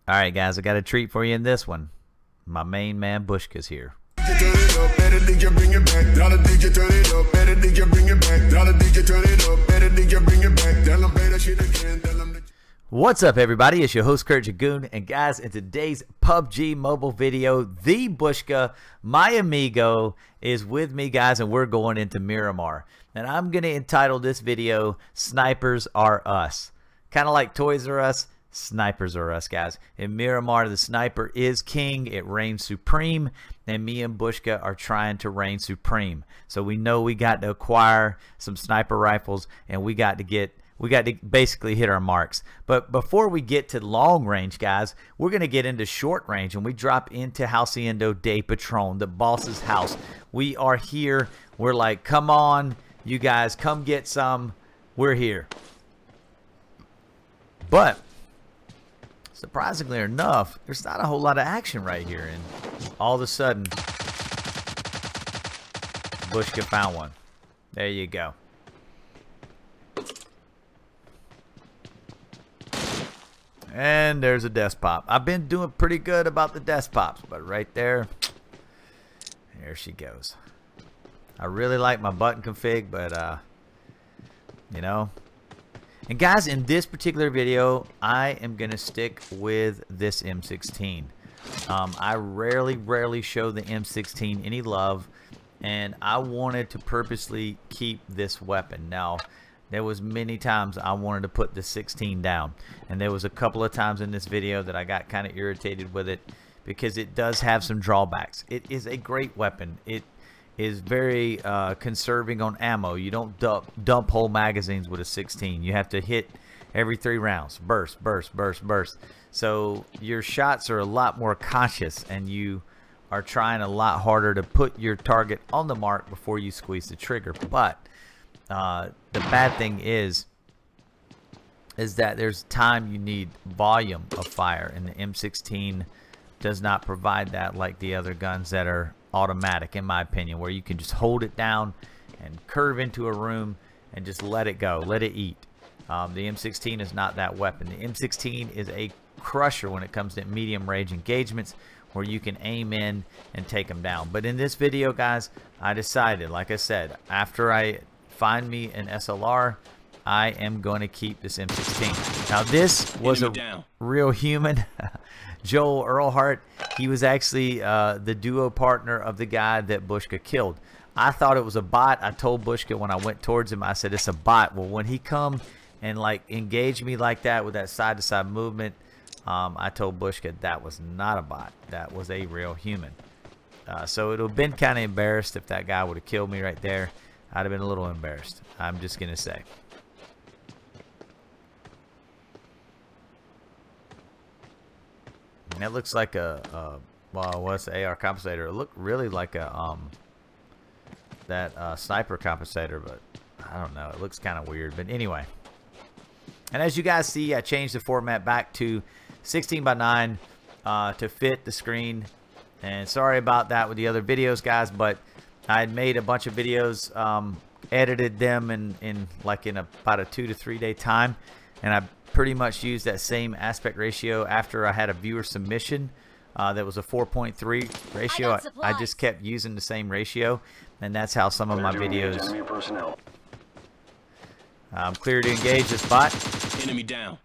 Alright guys, I got a treat for you in this one. My main man Bushka's here. What's up everybody, it's your host Kurt Jagoon, and guys, in today's PUBG mobile video, the Bushka, my amigo, is with me guys, and we're going into Miramar. And I'm going to entitle this video, Snipers Are Us. Kind of like Toys R Us, Snipers Are Us, guys. In Miramar, the sniper is king, it reigns supreme, and me and Bushka are trying to reign supreme. So we know we got to acquire some sniper rifles, and we got to basically hit our marks. But before we get to long range, guys, we're going to get into short range, and we drop into Hacienda de Patron, the boss's house. We are here. We're like, come on, you guys, come get some. We're here. But surprisingly enough, there's not a whole lot of action right here, and all of a sudden, Bushka found one. There you go. And there's a desk pop. I've been doing pretty good about the desk pops, but right there, there she goes. I really like my button config, but you know. And guys, in this particular video, I am gonna stick with this M16. I rarely show the M16 any love, and I wanted to purposely keep this weapon. Now, there was many times I wanted to put the 16 down, and there was a couple of times in this video that I got kind of irritated with it because it does have some drawbacks. It is a great weapon. It is very conserving on ammo. You don't dump whole magazines with a 16. You have to hit every 3 rounds. Burst, burst, burst, burst. So your shots are a lot more cautious, and you are trying a lot harder to put your target on the mark before you squeeze the trigger. But the bad thing is that there's time you need volume of fire, and the M16 does not provide that like the other guns that are automatic, in my opinion, where you can just hold it down and curve into a room and just let it go, let it eat. The M16 is not that weapon. The M16 is a crusher when it comes to medium range engagements, where you can aim in and take them down. But in this video, guys, I decided, like I said, after I find me an SLR, I am going to keep this M16. Now, this was a real human. Joel Earlhart, he was actually the duo partner of the guy that Bushka killed. I thought it was a bot. I told Bushka when I went towards him, I said, it's a bot. Well, when he come and like engage me like that with that side-to-side movement, I told Bushka that was not a bot. That was a real human. So it would have been kind of embarrassed if that guy would have killed me right there. I'd have been a little embarrassed, I'm just going to say. And that looks like well, what's the AR compensator? It looked really like a sniper compensator, but I don't know. It looks kind of weird, but anyway. And as you guys see, I changed the format back to 16:9 to fit the screen. And sorry about that with the other videos, guys, but I had made a bunch of videos, edited them in about a 2 to 3 day time, and I pretty much used that same aspect ratio after I had a viewer submission that was a 4.3 ratio. I just kept using the same ratio, and that's how some of my videos. Clear to engage this bot. Enemy down.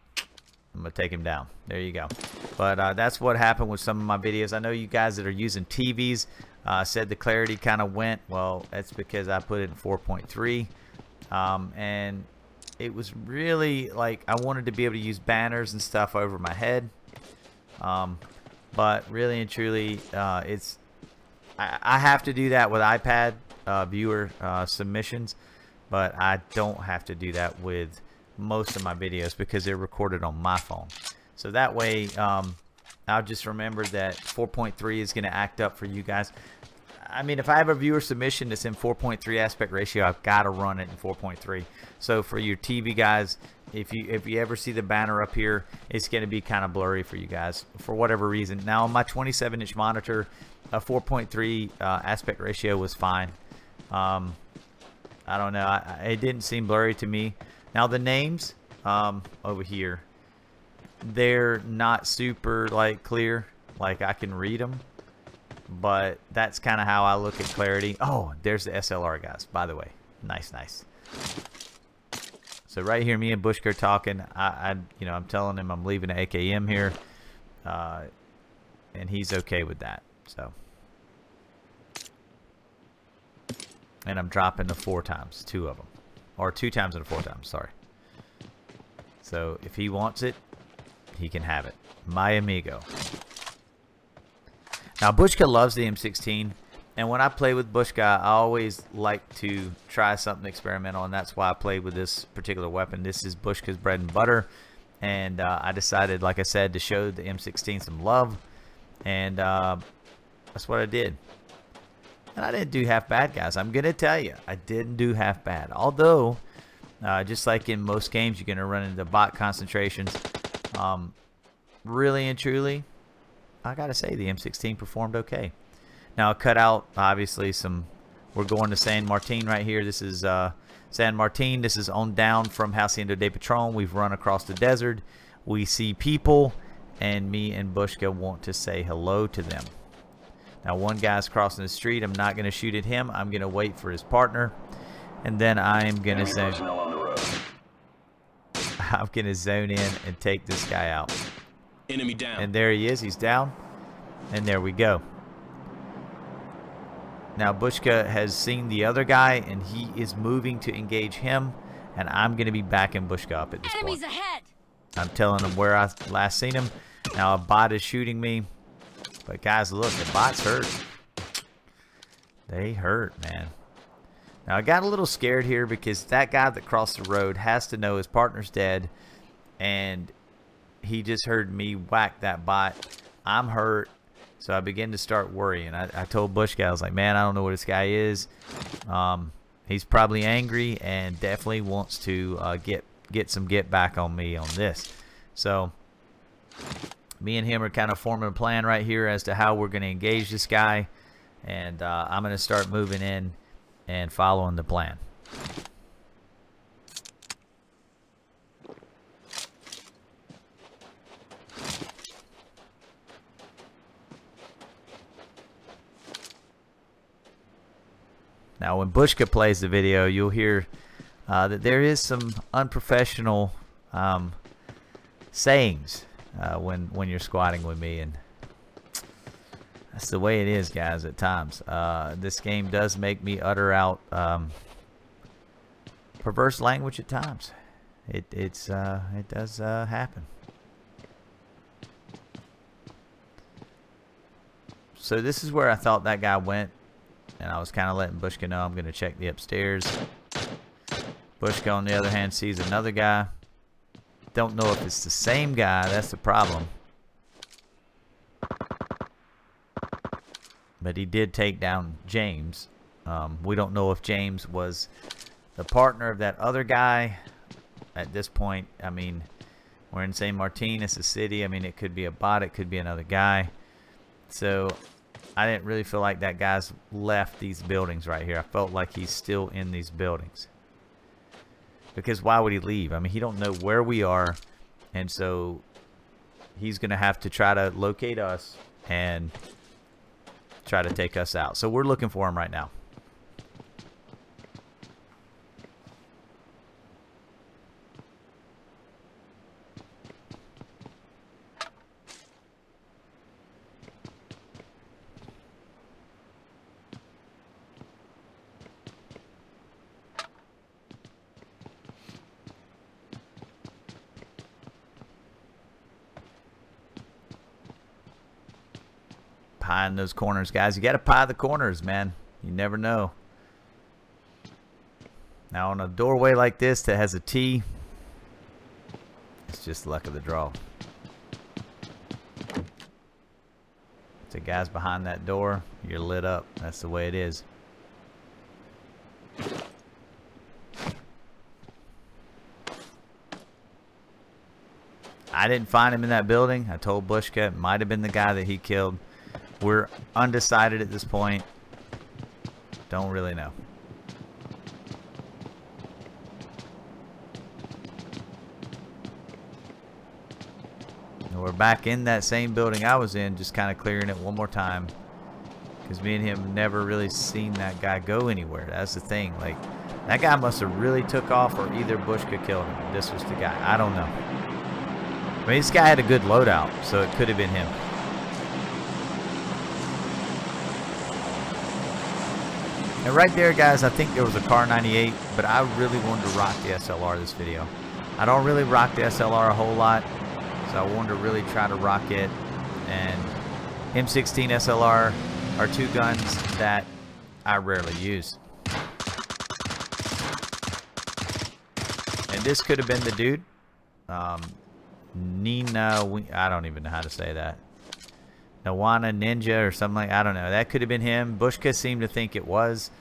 I'm gonna take him down. There you go. But that's what happened with some of my videos. I know you guys that are using TVs said the clarity kind of went. Well, that's because I put it in 4.3, and it was really like I wanted to be able to use banners and stuff over my head, but really and truly I have to do that with iPad viewer submissions, but I don't have to do that with most of my videos because they're recorded on my phone. So that way I'll just remember that 4.3 is going to act up for you guys. I mean, if I have a viewer submission that's in 4.3 aspect ratio, I've got to run it in 4.3. So for your TV guys, if you ever see the banner up here, it's going to be kind of blurry for you guys for whatever reason. Now on my 27-inch monitor, a 4.3 aspect ratio was fine. I don't know. It didn't seem blurry to me. Now the names over here, they're not super like clear, like I can read them, but that's kind of how I look at clarity. Oh, there's the SLR guys, by the way. Nice, nice. So right here, me and Bushka are talking. You know, I'm telling him I'm leaving the AKM here, and he's okay with that. So, and I'm dropping the 4 times, 2 of them, or 2 times and 4 times. Sorry. So if he wants it, he can have it. My amigo. Now Bushka loves the M16, and when I play with Bushka, I always like to try something experimental, and that's why I played with this particular weapon. This is Bushka's bread and butter, and I decided, like I said, to show the M16 some love, and that's what I did. And I didn't do half bad, guys. I'm gonna tell you, I didn't do half bad. Although, just like in most games, you're gonna run into bot concentrations. Really and truly, I gotta say the M16 performed okay. Now I cut out obviously some. We're going to San Martin right here. This is San Martin. This is on down from Hacienda de Patron. We've run across the desert. We see people, and me and Bushka want to say hello to them. Now one guy's crossing the street. I'm not gonna shoot at him. I'm gonna wait for his partner, and then I am gonna zone. I'm gonna zone in and take this guy out. Enemy down. And there he is. He's down. And there we go. Now Bushka has seen the other guy, and he is moving to engage him. And I'm going to be backing Bushka up at this point. Enemies ahead. I'm telling him where I last seen him. Now a bot is shooting me. But guys, look, the bots hurt. They hurt, man. Now I got a little scared here because that guy that crossed the road has to know his partner's dead. And he just heard me whack that bot. I'm hurt. So I began to start worrying. I told Bushka, I was like, man, I don't know what this guy is. He's probably angry and definitely wants to get some get back on me on this. So me and him are kind of forming a plan right here as to how we're going to engage this guy. And I'm going to start moving in and following the plan. Now, when Bushka plays the video, you'll hear that there is some unprofessional sayings when you're squatting with me, and that's the way it is, guys. At times, this game does make me utter out perverse language at times. It does happen. So this is where I thought that guy went. And I was kind of letting Bushka know I'm going to check the upstairs. Bushka, on the other hand, sees another guy. Don't know if it's the same guy. That's the problem. But he did take down James. We don't know if James was the partner of that other guy. At this point, I mean, we're in San Martin. It's a city. I mean, it could be a bot. It could be another guy. So I didn't really feel like that guy's left these buildings right here. I felt like he's still in these buildings. Because why would he leave? I mean, he don't know where we are. And so he's going to have to try to locate us and try to take us out. So we're looking for him right now. Pieing those corners, guys. You got to pie the corners, man. You never know. Now, on a doorway like this that has a T, it's just luck of the draw. If the guy's behind that door, you're lit up. That's the way it is. I didn't find him in that building. I told Bushka it might have been the guy that he killed. We're undecided at this point. Don't really know. So we're back in that same building I was in, just kind of clearing it one more time. Because me and him never really seen that guy go anywhere. That's the thing. Like, that guy must have really took off, or either Bushka killed him. This was the guy. I don't know. I mean, this guy had a good loadout, so it could have been him. And right there, guys, I think there was a Car 98, but I really wanted to rock the SLR this video. I don't really rock the SLR a whole lot, so I wanted to really try to rock it. And M16 SLR are two guns that I rarely use. And this could have been the dude. Nina, I don't even know how to say that. Nawana Ninja or something like, I don't know. That could have been him. Bushka seemed to think it was.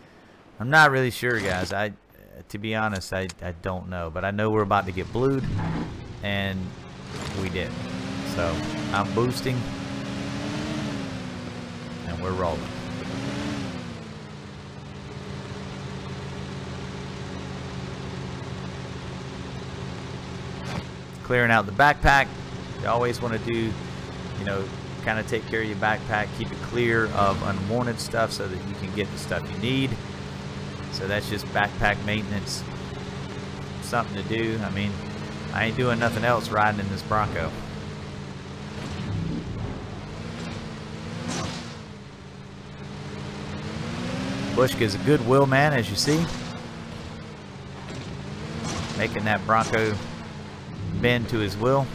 I'm not really sure, guys. To be honest, I don't know. But I know we're about to get blued, and we did. So I'm boosting, and we're rolling. Clearing out the backpack. You always want to do, you know, kind of take care of your backpack, keep it clear of unwanted stuff so that you can get the stuff you need. So that's just backpack maintenance, something to do. I mean, I ain't doing nothing else riding in this Bronco. Bushka is a goodwill man, as you see, making that Bronco bend to his will.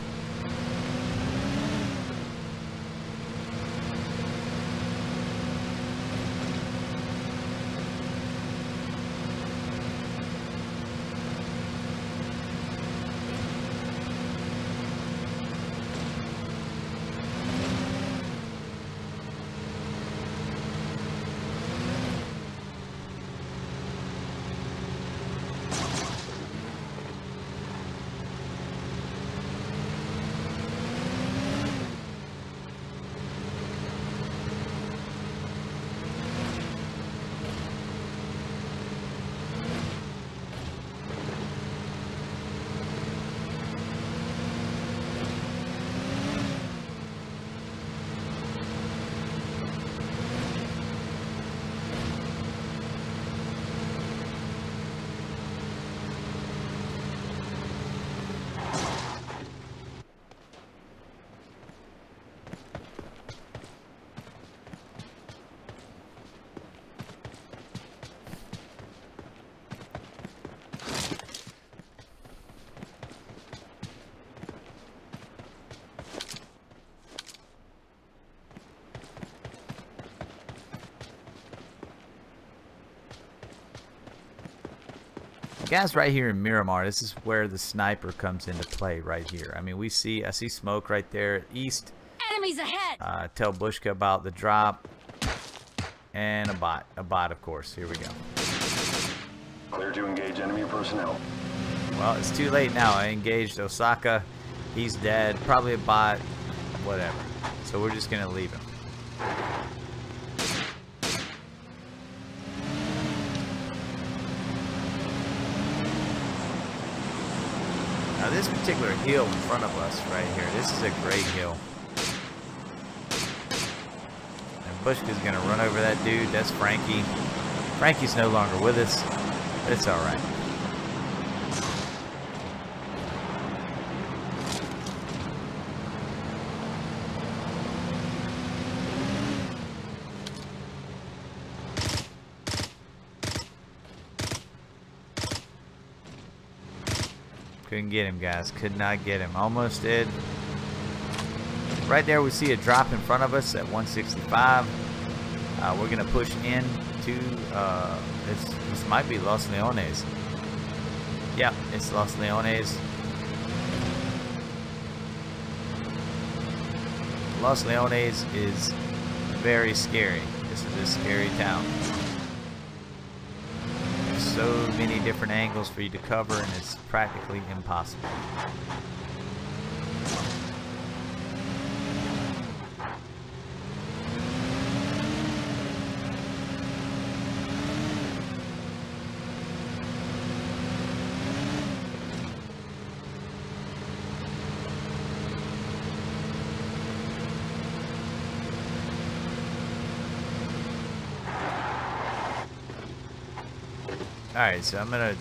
Guys, right here in Miramar, this is where the sniper comes into play right here. I mean, I see smoke right there east. Enemies ahead. Tell Bushka about the drop. And a bot, of course. Here we go. Clear to engage enemy personnel. Well, it's too late now. I engaged Osaka. He's dead. Probably a bot. Whatever. So we're just gonna leave him. Now this particular hill in front of us right here, this is a great hill. And Bushka's gonna run over that dude. That's Frankie. Frankie's no longer with us, but it's alright. Couldn't get him, guys. Could not get him. Almost did. Right there we see a drop in front of us at 165. We're going to push in to, this might be Los Leones. Yep, it's Los Leones. Los Leones is very scary. This is a scary town. So many different angles for you to cover, and it's practically impossible. Alright, so I'm gonna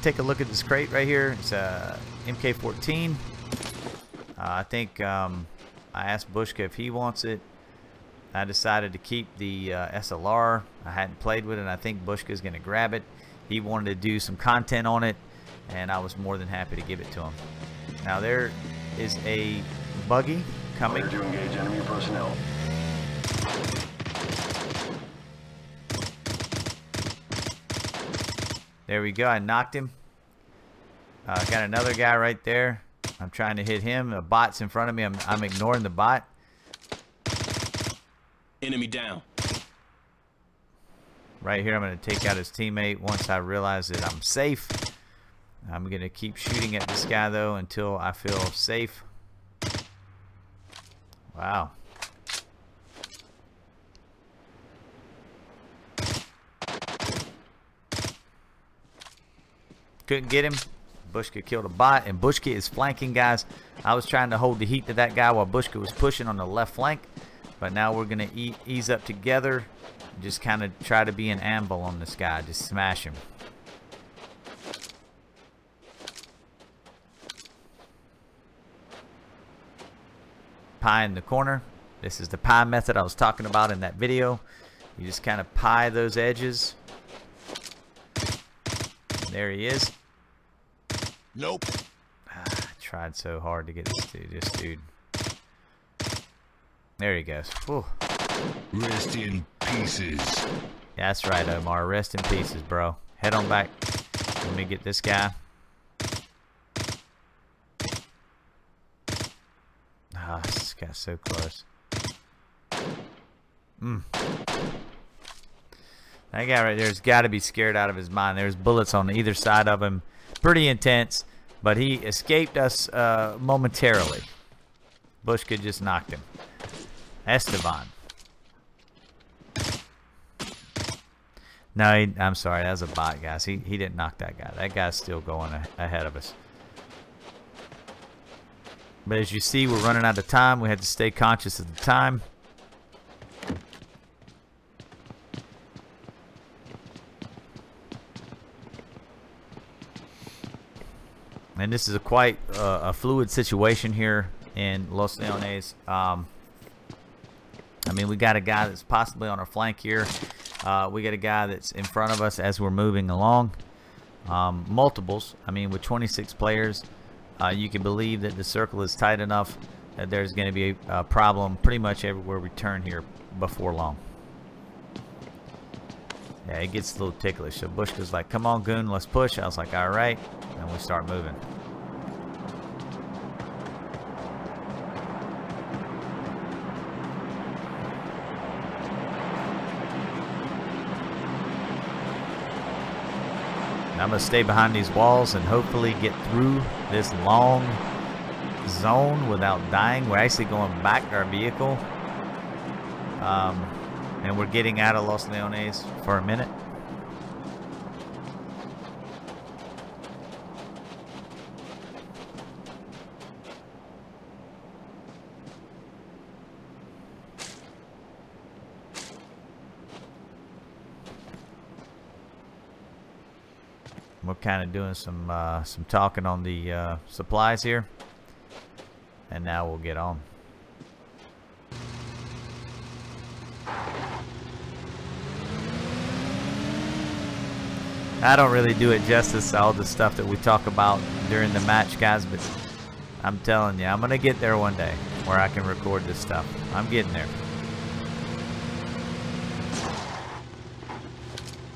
take a look at this crate right here. It's a MK14. I think I asked Bushka if he wants it. I decided to keep the SLR. I hadn't played with it, and I think Bushka's gonna grab it. He wanted to do some content on it, and I was more than happy to give it to him. Now there is a buggy coming. Clear to engage enemy personnel. There we go. I knocked him. Got another guy right there. I'm trying to hit him. A bot's in front of me. I'm ignoring the bot. Enemy down. Right here, I'm going to take out his teammate once I realize that I'm safe. I'm going to keep shooting at this guy, though, until I feel safe. Wow. Couldn't get him. Bushka killed a bot, and Bushka is flanking, guys. I was trying to hold the heat to that guy while Bushka was pushing on the left flank, but now we're going to ease up together. Just kind of try to be an anvil on this guy. Just smash him. Pie in the corner. This is the pie method I was talking about in that video. You just kind of pie those edges. There he is. Nope. I tried so hard to get this dude. There he goes. Whew. Rest in pieces. That's right, Omar. Rest in pieces, bro. Head on back. Let me get this guy. Ah, this guy's so close. That guy right there's got to be scared out of his mind. There's bullets on either side of him. Pretty intense, but he escaped us momentarily. Bushka just knocked him. Esteban. No, I'm sorry. That was a bot, guys. He didn't knock that guy. That guy's still going ahead of us. But as you see, we're running out of time. We had to stay conscious of the time. And this is quite a fluid situation here in Los Leones. I mean, we got a guy that's possibly on our flank here. We got a guy that's in front of us as we're moving along. Multiples. I mean, with 26 players, you can believe that the circle is tight enough that there's going to be a problem pretty much everywhere we turn here before long. Yeah, it gets a little ticklish. So Bushka's like, come on, goon, let's push. I was like, all right. And we start moving. I'm going to stay behind these walls and hopefully get through this long zone without dying. We're actually going back to our vehicle. And we're getting out of Los Leones for a minute. We're kind of doing some talking on the supplies here, and now we'll get on. I don't really do it justice, all the stuff that we talk about during the match, guys, but I'm telling you, I'm gonna get there one day where I can record this stuff. I'm getting there.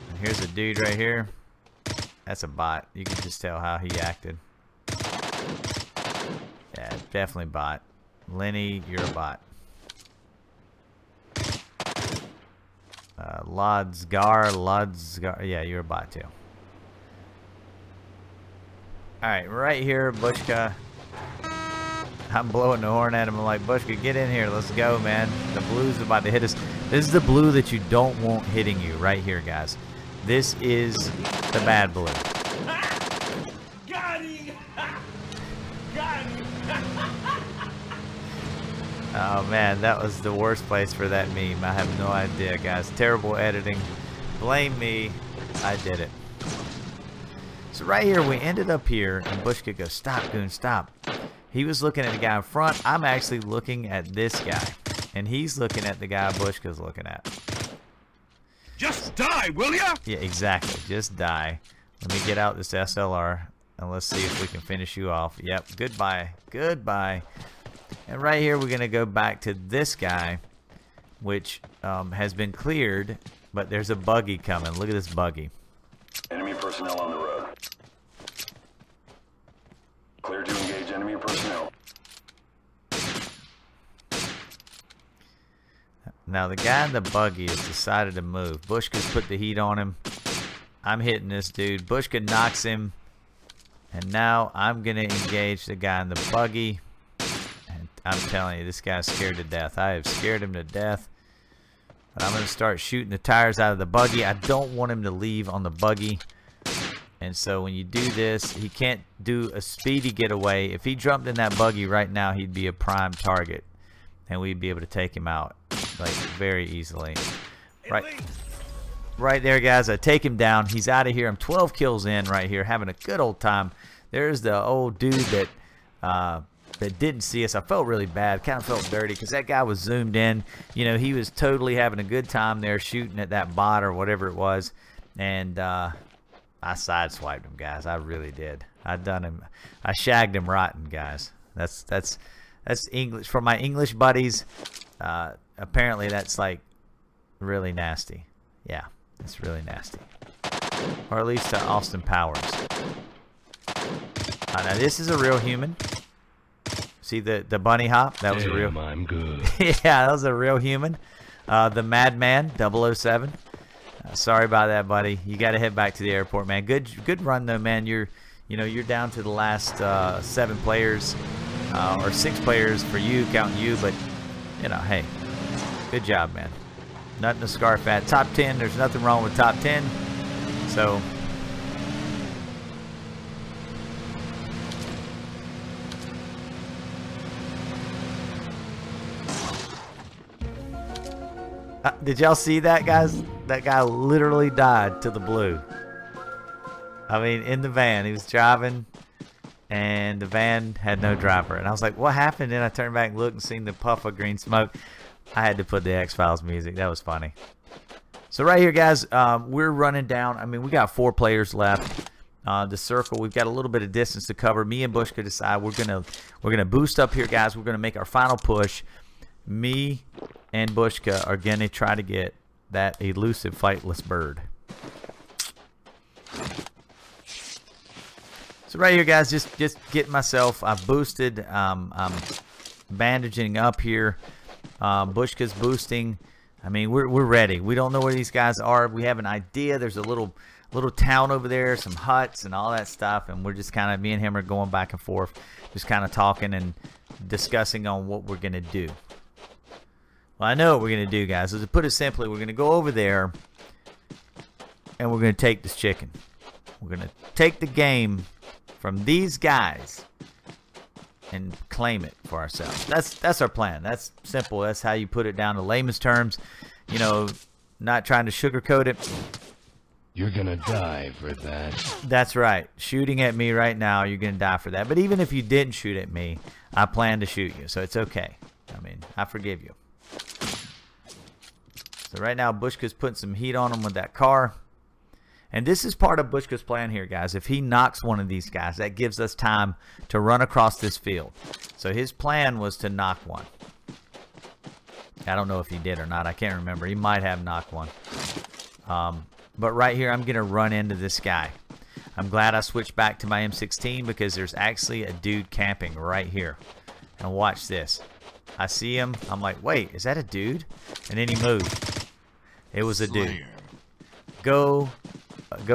And here's a dude right here. That's a bot. You can just tell how he acted. Yeah, definitely bot. Lenny, you're a bot. Lodsgar. Yeah, you're a bot too. Alright, right here, Bushka. I'm blowing the horn at him. I'm like, Bushka, get in here. Let's go, man. The blue's about to hit us. This is the blue that you don't want hitting you right here, guys. This is the bad blue. Got him! Got him! Oh man, that was the worst place for that meme. I have no idea, guys. Terrible editing. Blame me. I did it. So right here, we ended up here, and Bushka goes, stop, Goon, stop. He was looking at the guy in front. I'm actually looking at this guy. And he's looking at the guy Bushka's looking at. Just die, will ya? Yeah, exactly. Just die. Let me get out this SLR, and let's see if we can finish you off. Yep, goodbye. Goodbye. And right here, we're going to go back to this guy, which has been cleared, but there's a buggy coming. Look at this buggy. Enemy personnel on the road. Clear to engage enemy personnel. Now the guy in the buggy has decided to move. Bushka's put the heat on him. I'm hitting this dude. Bushka knocks him. And now I'm going to engage the guy in the buggy. And I'm telling you, this guy's scared to death. I have scared him to death. But I'm going to start shooting the tires out of the buggy. I don't want him to leave on the buggy. And so when you do this, he can't do a speedy getaway. If he jumped in that buggy right now, he'd be a prime target. And we'd be able to take him out like very easily. Right there, guys. I take him down. He's out of here. I'm 12 kills in right here, having a good old time. There's the old dude that that didn't see us. I felt really bad, kind of felt dirty because that guy was zoomed in. You know, he was totally having a good time there shooting at that bot or whatever it was. And I sideswiped him, guys. I really did. I shagged him rotten, guys. That's English for my English buddies. Apparently that's like really nasty. Yeah, it's really nasty. Or at least to Austin Powers. Now this is a real human. See the bunny hop? That was a real. I'm good. Yeah, that was a real human. The Madman 007. Sorry about that, buddy. You got to head back to the airport, man. Good run though, man. You're down to the last 7 players or 6 players for you, counting you. But you know, hey, good job, man. Nothing to scarf at. Top 10. There's nothing wrong with top 10. So. Did y'all see that, guys? That guy literally died to the blue. I mean, in the van. He was driving, and the van had no driver. And I was like, what happened? And I turned back and looked and seen the puff of green smoke. I had to put the X-Files music. That was funny. So right here, guys, we're running down. I mean, we got 4 players left. The circle, we've got a little bit of distance to cover. Me and Bushka decide we're gonna boost up here, guys. We're gonna make our final push. Me and Bushka are gonna try to get that elusive flightless bird. So right here, guys, just getting myself. I've boosted. I'm bandaging up here. Bushka's boosting. I mean, we're ready. We don't know where these guys are. We have an idea. There's a little town over there, some huts and all that stuff, and we're just kind of, me and him are going back and forth, just kind of talking and discussing on what we're gonna do. Well, I know what we're going to do, guys. So to put it simply, we're going to go over there and we're going to take this chicken. We're going to take the game from these guys and claim it for ourselves. That's our plan. That's simple. That's how you put it down to layman's terms. You know, not trying to sugarcoat it. You're gonna die for that. That's right. Shooting at me right now, you're going to die for that. But even if you didn't shoot at me, I plan to shoot you. So it's okay. I mean, I forgive you. So right now, Bushka's putting some heat on him with that car. And this is part of Bushka's plan here, guys. If he knocks one of these guys, that gives us time to run across this field. So his plan was to knock one. I don't know if he did or not. I can't remember. He might have knocked one. But right here, I'm going to run into this guy. I'm glad I switched back to my M16 because there's actually a dude camping right here. And watch this. I see him. I'm like, wait, is that a dude? And then he moved. It was a dude. Go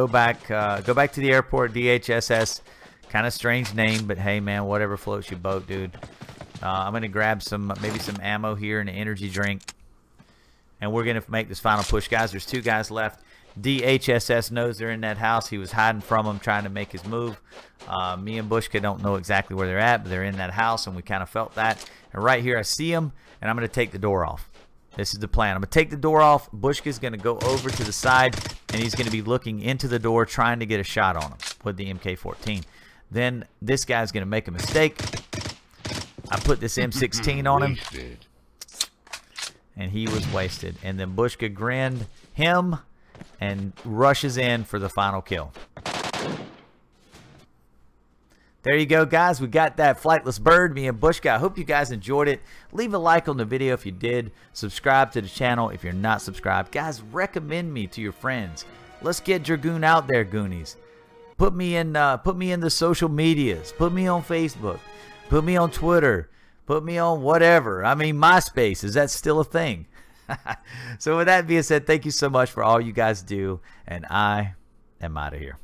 back to the airport. DHSS. Kind of strange name, but hey, man, whatever floats your boat, dude. I'm gonna grab maybe some ammo here and an energy drink, and we're gonna make this final push, guys. There's 2 guys left. DHSS knows they're in that house. He was hiding from them, trying to make his move. Me and Bushka don't know exactly where they're at, but they're in that house, and we kind of felt that. And right here, I see him, and I'm going to take the door off. This is the plan. I'm going to take the door off. Bushka's going to go over to the side, and he's going to be looking into the door trying to get a shot on him with the MK14. Then this guy's going to make a mistake. I put this M16 on him, and he was wasted. And then Bushka grinned him and rushes in for the final kill. There you go, guys. We got that flightless bird, me and Bushka. I hope you guys enjoyed it. Leave a like on the video if you did. Subscribe to the channel if you're not subscribed. Guys, recommend me to your friends. Let's get Dragoon out there, Goonies. Put me in the social medias. Put me on Facebook. Put me on Twitter. Put me on whatever. I mean, MySpace. Is that still a thing? So with that being said, thank you so much for all you guys do. And I am out of here.